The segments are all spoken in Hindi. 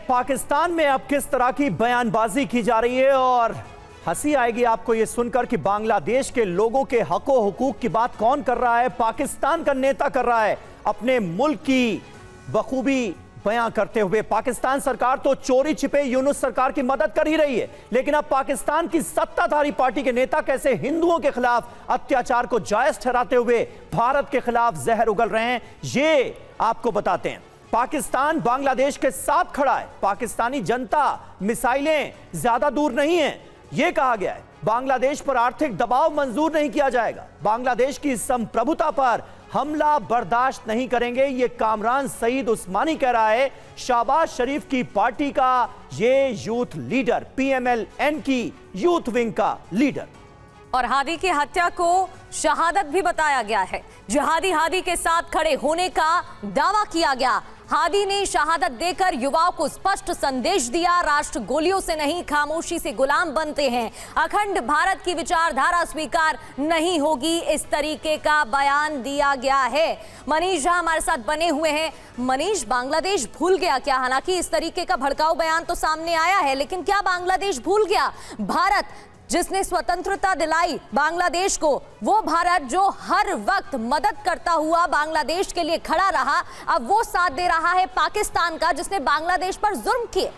पाकिस्तान में अब किस तरह की बयानबाजी की जा रही है और हंसी आएगी आपको यह सुनकर कि बांग्लादेश के लोगों के हको हुकूक की बात कौन कर रहा है? पाकिस्तान का नेता कर रहा है, अपने मुल्क की बखूबी बयां करते हुए। पाकिस्तान सरकार तो चोरी छिपे यूनुस सरकार की मदद कर ही रही है, लेकिन अब पाकिस्तान की सत्ताधारी पार्टी के नेता कैसे हिंदुओं के खिलाफ अत्याचार को जायज ठहराते हुए भारत के खिलाफ जहर उगल रहे हैं, ये आपको बताते हैं। पाकिस्तान बांग्लादेश के साथ खड़ा है, पाकिस्तानी जनता मिसाइलें ज्यादा दूर नहीं है, यह कहा गया है। बांग्लादेश पर आर्थिक दबाव मंजूर नहीं किया जाएगा, बांग्लादेश की संप्रभुता पर हमला बर्दाश्त नहीं करेंगे, यह कामरान सईद उस्मानी कह रहा है। शहबाज शरीफ की पार्टी का ये यूथ लीडर, पीएमएल-एन की यूथ विंग का लीडर। और हादी की हत्या को शहादत भी बताया गया है। जिहादी हादी के साथ खड़े होने का दावा किया गया। हादी ने शहादत देकर युवाओं को स्पष्ट संदेश दिया, राष्ट्र गोलियों से नहीं खामोशी से गुलाम बनते हैं, अखंड भारत की विचारधारा स्वीकार नहीं होगी, इस तरीके का बयान दिया गया है। मनीष झा हमारे साथ बने हुए हैं। मनीष, बांग्लादेश भूल गया क्या? हालांकि इस तरीके का भड़काऊ बयान तो सामने आया है, लेकिन क्या बांग्लादेश भूल गया? भारत जिसने स्वतंत्रता दिलाई बांग्लादेश को, वो भारत जो हर वक्त मदद करता हुआ बांग्लादेश के लिए खड़ा रहा, अब वो साथ दे रहा है पाकिस्तान का जिसने बांग्लादेश पर जुर्म किए।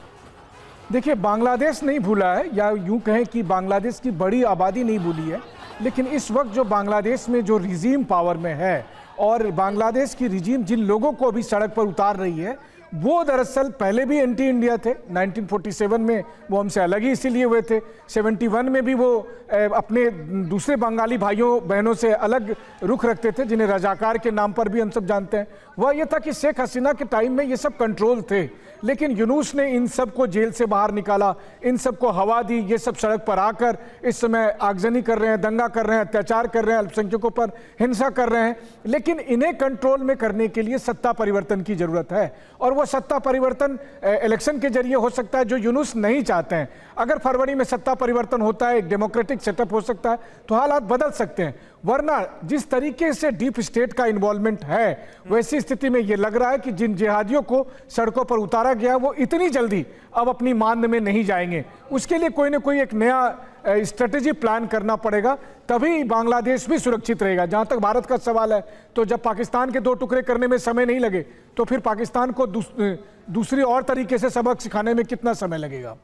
देखिए, बांग्लादेश नहीं भूला है, या यूं कहें कि बांग्लादेश की बड़ी आबादी नहीं भूली है, लेकिन इस वक्त जो बांग्लादेश में जो रिजीम पावर में है और बांग्लादेश की रिजीम जिन लोगों को अभी सड़क पर उतार रही है, वो दरअसल पहले भी एंटी इंडिया थे। 1947 में वो हमसे अलग ही इसीलिए हुए थे। 71 में भी वो अपने दूसरे बंगाली भाइयों बहनों से अलग रुख रखते थे, जिन्हें रजाकार के नाम पर भी हम सब जानते हैं। वह ये था कि शेख हसीना के टाइम में ये सब कंट्रोल थे, लेकिन यूनुस ने इन सब को जेल से बाहर निकाला, इन सब को हवा दी। ये सब सड़क पर आकर इस समय आगजनी कर रहे हैं, दंगा कर रहे हैं, अत्याचार कर रहे हैं, अल्पसंख्यकों पर हिंसा कर रहे हैं। लेकिन इन्हें कंट्रोल में करने के लिए सत्ता परिवर्तन की जरूरत है, और वो सत्ता परिवर्तन इलेक्शन के जरिए हो सकता है, जो यूनुस नहीं चाहते हैं। अगर फरवरी में सत्ता परिवर्तन होता है, एक डेमोक्रेटिक सेटअप हो सकता है, तो हालात बदल सकते हैं। वरना जिस तरीके से डीप स्टेट का इन्वॉल्वमेंट है, वैसी स्थिति में यह लग रहा है कि जिन जिहादियों को सड़कों पर उतारा गया, वो इतनी जल्दी अब अपनी मांद में नहीं जाएंगे। उसके लिए कोई ना कोई एक नया स्ट्रेटेजी प्लान करना पड़ेगा, तभी बांग्लादेश भी सुरक्षित रहेगा। जहां तक भारत का सवाल है, तो जब पाकिस्तान के दो टुकड़े करने में समय नहीं लगे, तो फिर पाकिस्तान को दूसरी और तरीके से सबक सिखाने में कितना समय लगेगा?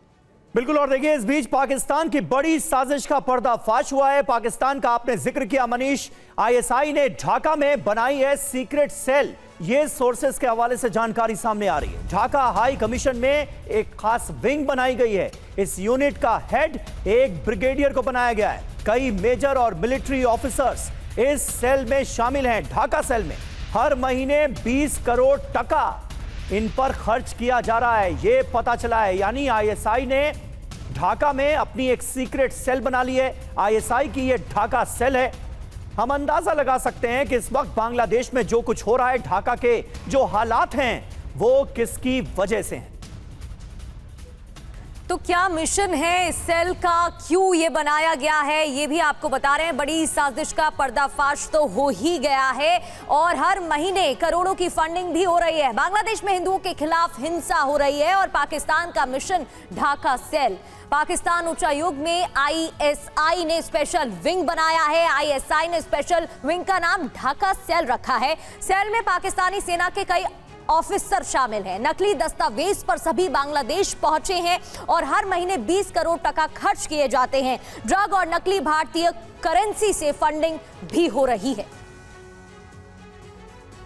बिल्कुल। और देखिए, इस बीच पाकिस्तान की बड़ी साजिश का पर्दाफाश हुआ है। पाकिस्तान का आपने जिक्र किया मनीष, आईएसआई ने ढाका में बनाई है सीक्रेट सेल, ये सोर्सेस के हवाले से जानकारी सामने आ रही है। ढाका हाई कमीशन में एक खास विंग बनाई गई है। इस यूनिट का हेड एक ब्रिगेडियर को बनाया गया है। कई मेजर और मिलिट्री ऑफिसर्स इस सेल में शामिल हैं। ढाका सेल में हर महीने 20 करोड़ टका इन पर खर्च किया जा रहा है, ये पता चला है। यानी आईएसआई ने ढाका में अपनी एक सीक्रेट सेल बना ली है। आईएसआई की ये ढाका सेल है। हम अंदाजा लगा सकते हैं कि इस वक्त बांग्लादेश में जो कुछ हो रहा है, ढाका के जो हालात हैं, वो किसकी वजह से हैं। तो क्या मिशन है इस सेल का, क्यों ये बनाया गया है, ये भी आपको बता रहे हैं। बड़ी साजिश का पर्दाफाश तो हो ही गया है और हर महीने करोड़ों की फंडिंग भी हो रही है। बांग्लादेश में हिंदुओं के खिलाफ हिंसा हो रही है और पाकिस्तान का मिशन ढाका सेल। पाकिस्तान उच्चायोग में आईएसआई ने स्पेशल विंग बनाया है। आईएसआई ने स्पेशल विंग का नाम ढाका सेल रखा है। सेल में पाकिस्तानी सेना के कई ऑफिसर शामिल हैं। नकली दस्तावेज पर सभी बांग्लादेश पहुंचे हैं और हर महीने 20 करोड़ टका खर्च किए जाते हैं। ड्रग और नकली भारतीय करेंसी से फंडिंग भी हो रही है।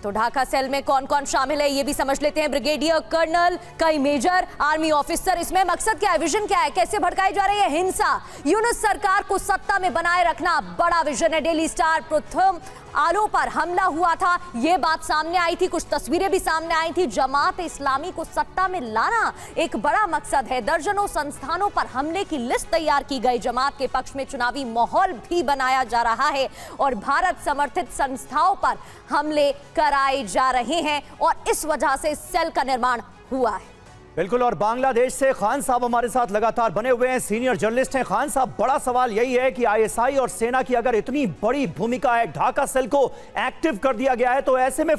तो ढाका सेल में कौन कौन शामिल है, ये भी समझ लेते हैं। ब्रिगेडियर, कर्नल, कई मेजर, आर्मी ऑफिसर। इसमें मकसद क्या है, विजन क्या है, कैसे भड़काई जा रही है हिंसा? यूनुस सरकार को सत्ता में बनाए रखना बड़ा विजन है। डेली स्टार प्रथम आलो पर हमला हुआ था, यह बात सामने आई थी, कुछ तस्वीरें भी सामने आई थी। जमात इस्लामी को सत्ता में लाना एक बड़ा मकसद है। दर्जनों संस्थानों पर हमले की लिस्ट तैयार की गई। जमात के पक्ष में चुनावी माहौल भी बनाया जा रहा है और भारत समर्थित संस्थाओं पर हमले कराए जा रहे हैं और इस वजह से सेल का निर्माण हुआ है। बिल्कुल। और बांग्लादेश से खान साहब हमारे साथ लगातार बने हुए हैं, सीनियर जर्नलिस्ट हैं। खान साहब, बड़ा सवाल यही है कि आईएसआई और सेना की अगर इतनी बड़ी भूमिका है, ढाका सेल को एक्टिव कर दिया गया है, तो ऐसे में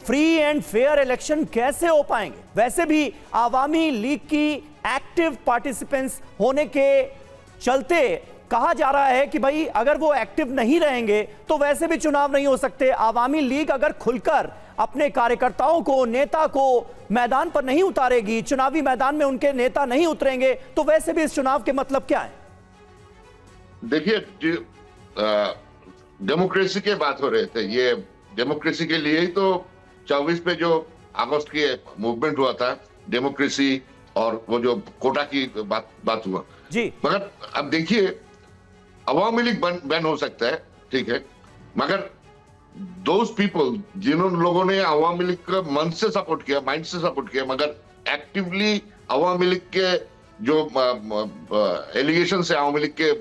फ्री एंड फेयर इलेक्शन कैसे हो पाएंगे? वैसे भी आवामी लीग की एक्टिव पार्टिसिपेंट्स होने के चलते कहा जा रहा है कि भाई अगर वो एक्टिव नहीं रहेंगे तो वैसे भी चुनाव नहीं हो सकते। आवामी लीग अगर खुलकर अपने कार्यकर्ताओं को, नेता को मैदान पर नहीं उतारेगी, चुनावी मैदान में उनके नेता नहीं उतरेंगे, तो वैसे भी इस चुनाव के मतलब क्या है? देखिए, डेमोक्रेसी के बात हो रहे थे। ये डेमोक्रेसी के लिए ही तो 24 पे जो अगस्त के मूवमेंट हुआ था, डेमोक्रेसी और वो जो कोटा की बात हुआ जी। मगर अब देखिए, अवामी लीग बैन हो सकता है, ठीक है, मगर दोज पीपल जिन्होंने लोगों ने अवामी लीग का मन से सपोर्ट किया, माइंड से सपोर्ट किया, मगर एक्टिवली अवामी लीग के जो एलिगेशन है अवामी लीग के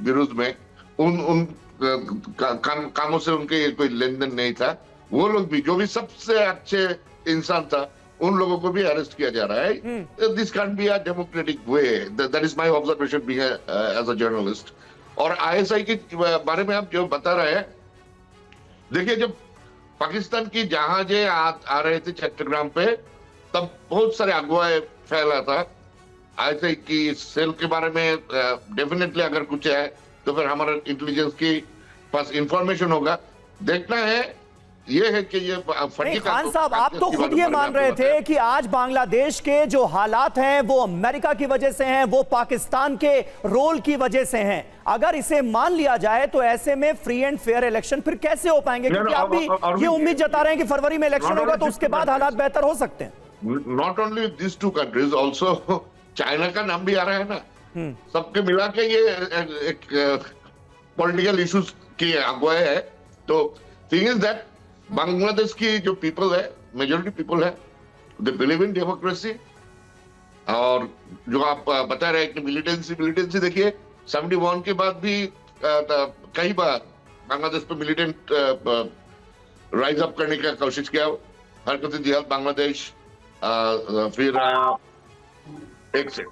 विरुद्ध में, उन कामों से उनके कोई लेन देन नहीं था, वो लोग भी, जो भी सबसे अच्छे इंसान था, उन लोगों को भी अरेस्ट किया जा रहा है। This can be a democratic way, that is my observation being as a journalist. और आईएसआई के बारे में आप जो बता रहे हैं, देखिए, जब पाकिस्तान की जहाजें आ रहे थे चट्टग्राम पे, तब बहुत सारे अगुवाए फैला था। आईएसआई की सेल के बारे में डेफिनेटली अगर कुछ है तो फिर हमारे इंटेलिजेंस की पास इंफॉर्मेशन होगा। देखना है ये है कि ये खान साहब, आप तो खुद ये मान रहे थे कि आज बांग्लादेश के जो हालात हैं वो अमेरिका की वजह से हैं, वो पाकिस्तान के रोल की वजह से हैं। अगर इसे मान लिया जाए तो ऐसे में फ्री एंड फेयर इलेक्शन फिर कैसे हो पाएंगे? क्योंकि आप भी ये उम्मीद जता रहे हैं कि फरवरी में इलेक्शन होगा तो उसके बाद हालात बेहतर हो सकते हैं। Not only this two countries, also China का नाम भी आ रहा है ना। सबके मिला के ये एक पॉलिटिकल इश्यूज की अगुवाई है। तो थिंग इज दैट बांग्लादेश की जो पीपल है, मेजोरिटी पीपल है, दे बिलीव इन डेमोक्रेसी। और जो आप बता रहे हैं कि मिलिटेंसी देखिए, 71 के बाद भी कई बार बांग्लादेश पे मिलिटेंट राइज अप करने का कोशिश किया। हरकत जिहाद बांग्लादेश, फिर एक से